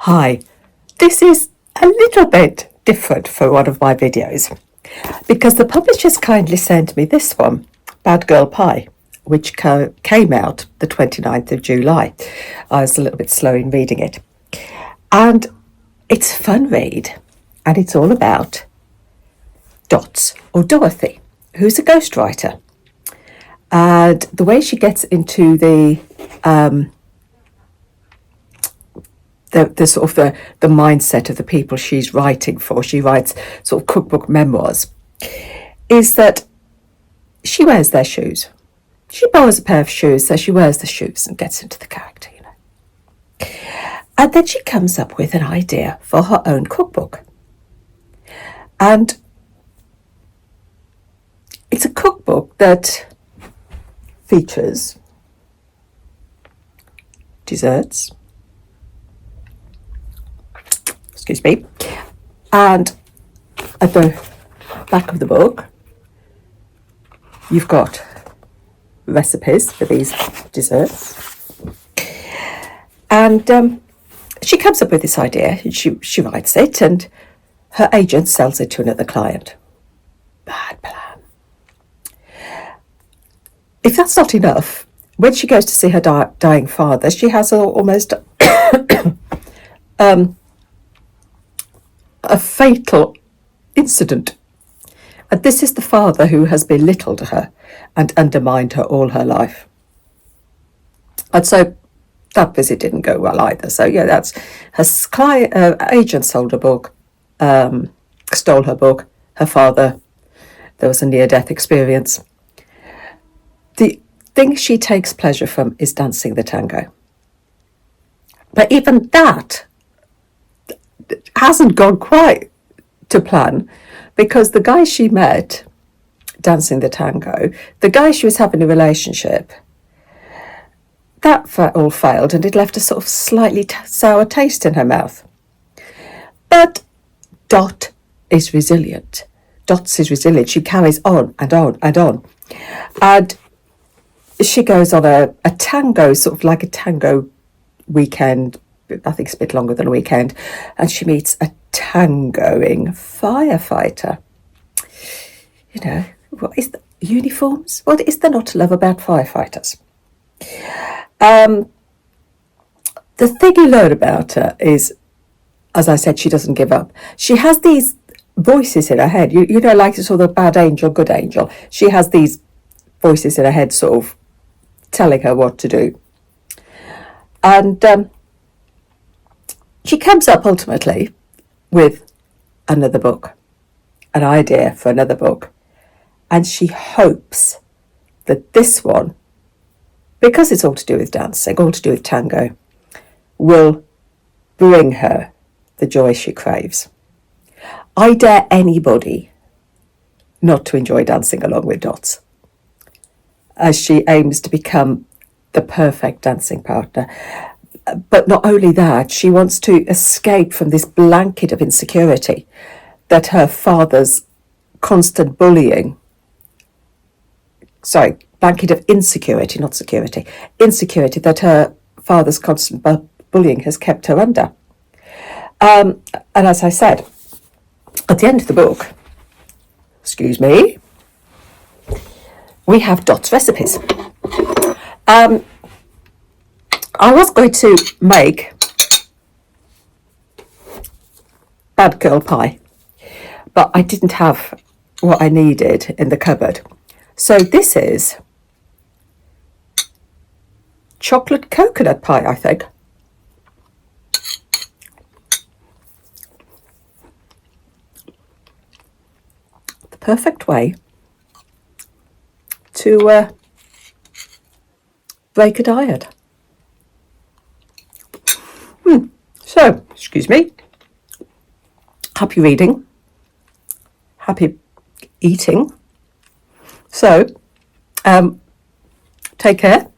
Hi, this is a little bit different for one of my videos because the publishers kindly sent me this one, Bad Girl Pie, which came out the 29th of July. I was a little bit slow in reading it. And it's a fun read, and it's all about Dots, or Dorothy, who's a ghostwriter. And the way she gets into the sort of the mindset of the people she's writing for, she writes sort of cookbook memoirs, is that she wears their shoes. She borrows a pair of shoes, so she wears the shoes and gets into the character, you know. And then she comes up with an idea for her own cookbook. And it's a cookbook that features desserts, excuse me, and at the back of the book you've got recipes for these desserts. And she comes up with this idea, and she writes it, and her agent sells it to another client. Bad plan. If that's not enough, when she goes to see her dying father, she has almost a fatal incident. And this is the father who has belittled her and undermined her all her life. And so that visit didn't go well either. So yeah, that's her agent sold a book, stole her book. Her father, there was a near-death experience. The thing she takes pleasure from is dancing the tango. But even that hasn't gone quite to plan, because the guy she met dancing the tango, the guy she was having a relationship, that all failed, and it left a sort of slightly sour taste in her mouth. But Dots is resilient. She carries on and on and on. And she goes on a tango, sort of like a tango weekend, I think it's a bit longer than a weekend, and she meets a tangoing firefighter. You know, what is the uniforms? What is there not to love about firefighters? The thing you learn about her is, as I said, she doesn't give up. She has these voices in her head, you know, like sort of bad angel, good angel. She has these voices in her head sort of telling her what to do. And she comes up ultimately with another book, an idea for another book. And she hopes that this one, because it's all to do with dancing, all to do with tango, will bring her the joy she craves. I dare anybody not to enjoy dancing along with Dots, as she aims to become the perfect dancing partner. But not only that, she wants to escape from this blanket of insecurity that her father's constant bullying, blanket of insecurity, not security, insecurity that her father's constant bullying has kept her under. And as I said, at the end of the book, we have Dots recipes. I was going to make Bad Girl Pie, but I didn't have what I needed in the cupboard. So this is chocolate coconut pie, I think. The perfect way to break a diet. So, happy reading, happy eating. So, take care.